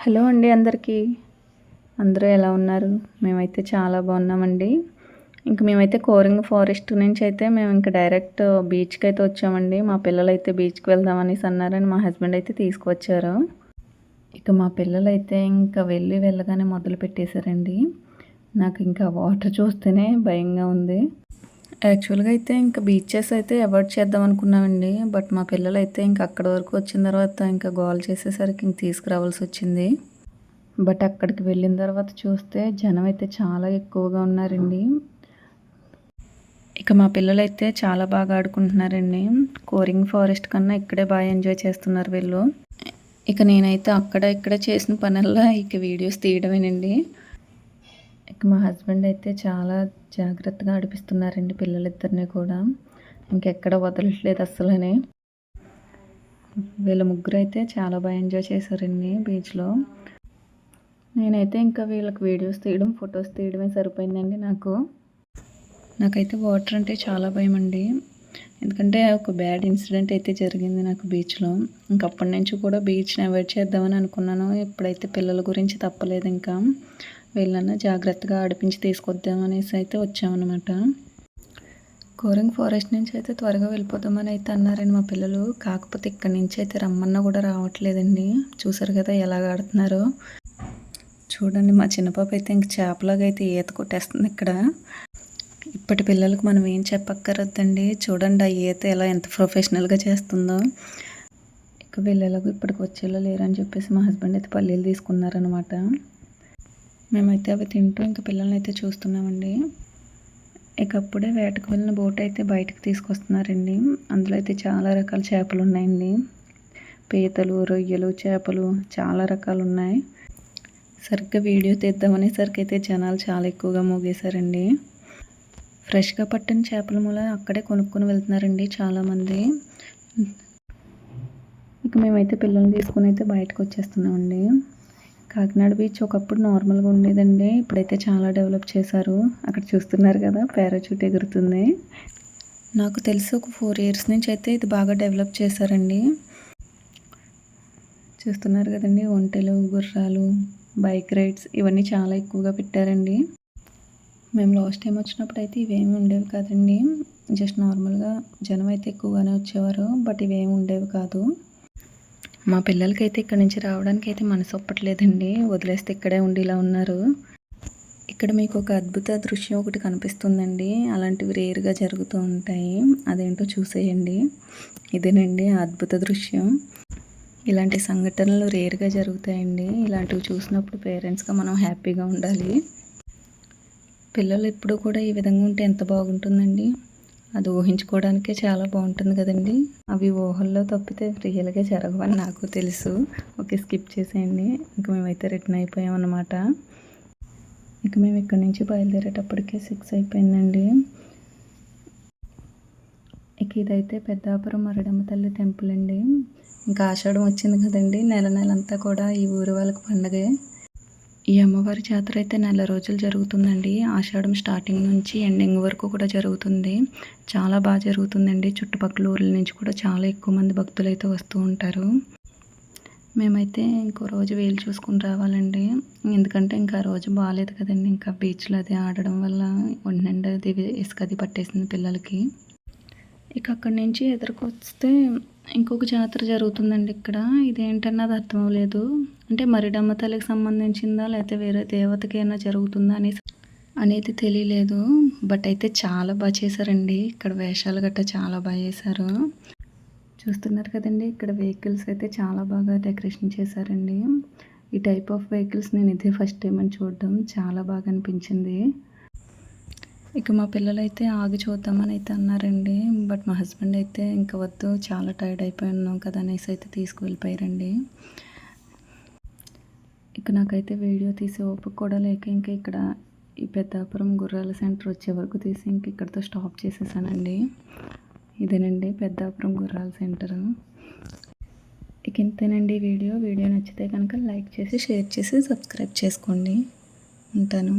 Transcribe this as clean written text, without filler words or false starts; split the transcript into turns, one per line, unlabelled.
Hello అండి అందరికీ. అందరూ ఎలా ఉన్నారు? మేమైతే చాలా బాగున్నామండి. మేమైతే కోరింగ ఫారెస్ట్ నుంచి అయితే మేము ఇంకా డైరెక్ట్ బీచ్‌కి అయితే వచ్చామండి. మా పిల్లలైతే బీచ్‌కి వెళ్దాం అనేసి అన్నారని మా హస్బెండ్ అయితే తీసుకువచ్చారు. మా పిల్లలైతే ఇంకా వెళ్ళగానే మొదలుపెట్టేశారండి. నాకు ఇంకా వాటర్ చూస్తేనే భయంగా ఉంది. యాక్చువల్‌గా అయితే ఇంకా బీచెస్ అయితే అవాయిడ్ చేద్దాం అనుకున్నామండి. బట్ మా పిల్లలైతే ఇంకా అక్కడి వరకు వచ్చిన తర్వాత ఇంకా గోల చేసేసరికి ఇంక తీసుకురావాల్సి వచ్చింది. బట్ అక్కడికి వెళ్ళిన తర్వాత చూస్తే జనం అయితే చాలా ఎక్కువగా ఉన్నారండి. మా పిల్లలైతే చాలా బాగా ఆడుకుంటున్నారండి. కోరింగ్ ఫారెస్ట్ కన్నా ఇక్కడే బాగా ఎంజాయ్ చేస్తున్నారు వీళ్ళు. నేనైతే అక్కడ ఇక్కడ చేసిన పనల్లా వీడియోస్ తీయడమేనండి. మా హస్బెండ్ అయితే చాలా జాగ్రత్తగా ఆడిపిస్తున్నారండి పిల్లలిద్దరిని కూడా. ఇంకెక్కడ వదలట్లేదు అస్సలని. వీళ్ళ ముగ్గురు అయితే చాలా బాగా ఎంజాయ్ చేశారండి బీచ్లో. నేనైతే ఇంకా వీళ్ళకి వీడియోస్ తీయడం, ఫొటోస్ తీయడమే సరిపోయిందండి నాకైతే వాటర్ అంటే చాలా భయం అండి. ఎందుకంటే ఒక బ్యాడ్ ఇన్సిడెంట్ అయితే జరిగింది నాకు బీచ్లో. అప్పటి నుంచి కూడా బీచ్ని అవాయిడ్ చేద్దామని అనుకున్నాను. ఇప్పుడైతే పిల్లల గురించి తప్పలేదు. వీళ్ళన్నా జాగ్రత్తగా ఆడిపించి తీసుకొద్దామనేసి అయితే వచ్చామన్నమాట. కోరింగ్ ఫారెస్ట్ నుంచి అయితే త్వరగా వెళ్ళిపోదామని అయితే అన్నారండి మా పిల్లలు. కాకపోతే ఇక్కడి నుంచి అయితే రమ్మన్నా కూడా రావట్లేదండి. చూసారు కదా ఎలాగ ఆడుతున్నారో. చూడండి మా చిన్న పాప అయితే ఇంక చేపలాగా అయితే ఈత కొట్టేస్తుంది ఇక్కడ. ఇప్పటి పిల్లలకు మనం ఏం చెప్పక్కర్లేదండి. చూడండి ఆ ఈత ఎంత ప్రొఫెషనల్గా చేస్తుందో. వీళ్ళు ఎలాగో ఇప్పటికి వచ్చేలా లేరని చెప్పేసి మా హస్బెండ్ అయితే పల్లీలు తీసుకున్నారనమాట. మేమైతే అవి తింటూ పిల్లల్ని అయితే చూస్తున్నామండి. అప్పుడే వేటకు వెళ్ళిన బోట్ అయితే బయటకు తీసుకొస్తున్నారండి. అందులో అయితే చాలా రకాల చేపలు ఉన్నాయండి. పీతలు, రొయ్యలు, చేపలు చాలా రకాలు ఉన్నాయి. సరిగ్గా వీడియో తీద్దామనేసరికి అయితే జనాలు చాలా ఎక్కువగా మోగేశారండి. ఫ్రెష్గా పట్టిన చేపల మూల అక్కడే కొనుక్కొని వెళ్తున్నారండి చాలామంది. మేమైతే పిల్లల్ని తీసుకుని అయితే బయటకు వచ్చేస్తున్నామండి. కాకినాడ బీచ్ ఒకప్పుడు నార్మల్గా ఉండేదండి. ఇప్పుడైతే చాలా డెవలప్ చేశారు. అక్కడ చూస్తున్నారు కదా పారాచూట్ ఎగురుతుంది. నాకు తెలిసి ఒక 4 years నుంచి అయితే ఇది బాగా డెవలప్ చేశారండి. చూస్తున్నారు కదండి ఒంటెలు, గుర్రాలు, బైక్ రైడ్స్ ఇవన్నీ చాలా ఎక్కువగా పెట్టారండి. మేము లాస్ట్ టైం వచ్చినప్పుడు అయితే ఇవేమి ఉండేవి కాదండి. జస్ట్ నార్మల్గా జనం అయితే ఎక్కువగానే వచ్చేవారు. బట్ ఇవేమి ఉండేవి కాదు. మా పిల్లలకైతే ఇక్కడ నుంచి రావడానికి అయితే మనసు ఒప్పట్లేదండి. వదిలేస్తే ఇక్కడే ఉండి ఇలా ఉన్నారు. ఇక్కడ మీకు ఒక అద్భుత దృశ్యం ఒకటి కనిపిస్తుందండి. అలాంటివి రేర్గా జరుగుతూ ఉంటాయి. అదేంటో చూసేయండి. ఇదేనండి ఆ అద్భుత దృశ్యం. ఇలాంటి సంఘటనలు రేర్గా జరుగుతాయండి. ఇలాంటివి చూసినప్పుడు పేరెంట్స్గా మనం హ్యాపీగా ఉండాలి. పిల్లలు ఎప్పుడు కూడా ఈ విధంగా ఉంటే ఎంత బాగుంటుందండి. అది ఊహించుకోవడానికే చాలా బాగుంటుంది కదండి. అవి ఊహల్లో తప్పితే రియల్గా జరగవని నాకు తెలుసు. ఓకే, స్కిప్ చేసేయండి. మేమైతే రిటర్న్ అయిపోయామన్నమాట. మేము ఇక్కడ నుంచి బయలుదేరేటప్పటికే 6 అయిపోయిందండి. ఇదైతే పెద్దాపురం మరడమ్మ తల్లి టెంపుల్ అండి. ఆషాఢం వచ్చింది కదండి. నెలంతా కూడా ఈ ఊరు వాళ్ళకి పండగే. ఈ అమ్మవారి జాతర అయితే 4 రోజులు జరుగుతుందండి. ఆషాఢం స్టార్టింగ్ నుంచి ఎండింగ్ వరకు కూడా జరుగుతుంది. చాలా బాగా జరుగుతుందండి. చుట్టుపక్కల ఊర్ల నుంచి కూడా చాలా ఎక్కువ మంది భక్తులు అయితే వస్తూ ఉంటారు. మేమైతే ఇంకో రోజు వీలు చూసుకుని రావాలండి. ఎందుకంటే ఆ రోజు బాగాలేదు కదండి. బీచ్లో అది ఆడడం వల్ల ఒంటి అది ఇసుకది పట్టేసింది పిల్లలకి. అక్కడి నుంచి ఎదురుకొస్తే ఇంకొక జాతర జరుగుతుందండి ఇక్కడ. ఇదేంటన్నది అర్థం అవ్వలేదు. అంటే మరిడమ్మ తల్లికి సంబంధించిందా లేకపోతే వేరే దేవతకి ఏమైనా జరుగుతుందా అనేది తెలియలేదు. బట్ అయితే చాలా బాగా చేశారండి. ఇక్కడ వేషాలు గట్రా చాలా బాగా చేశారు. చూస్తున్నారు కదండి. ఇక్కడ వెహికల్స్ అయితే చాలా బాగా డెకరేషన్ చేశారండి. ఈ టైప్ ఆఫ్ వెహికల్స్ నేను ఇదే ఫస్ట్ టైం అని చూడడం చాలా బాగా అనిపించింది. మా పిల్లలైతే ఆగి చూద్దామని అయితే అన్నారండి. బట్ మా హస్బెండ్ అయితే వద్దు, చాలా టైర్డ్ అయిపోయి ఉన్నాం కదా అనేసి అయితే తీసుకువెళ్ళిపోయారండి. నాకైతే వీడియో తీసే ఓపిక కూడా లేక ఇక్కడ ఈ పెద్దాపురం గుర్రాల సెంటర్ వచ్చే వరకు తీసి ఇక్కడితో స్టాప్ చేసేసానండి. ఇదేనండి పెద్దాపురం గుర్రాల సెంటర్. ఇంతేనండి వీడియో నచ్చితే కనుక లైక్ చేసి, షేర్ చేసి, సబ్స్క్రైబ్ చేసుకోండి. ఉంటాను.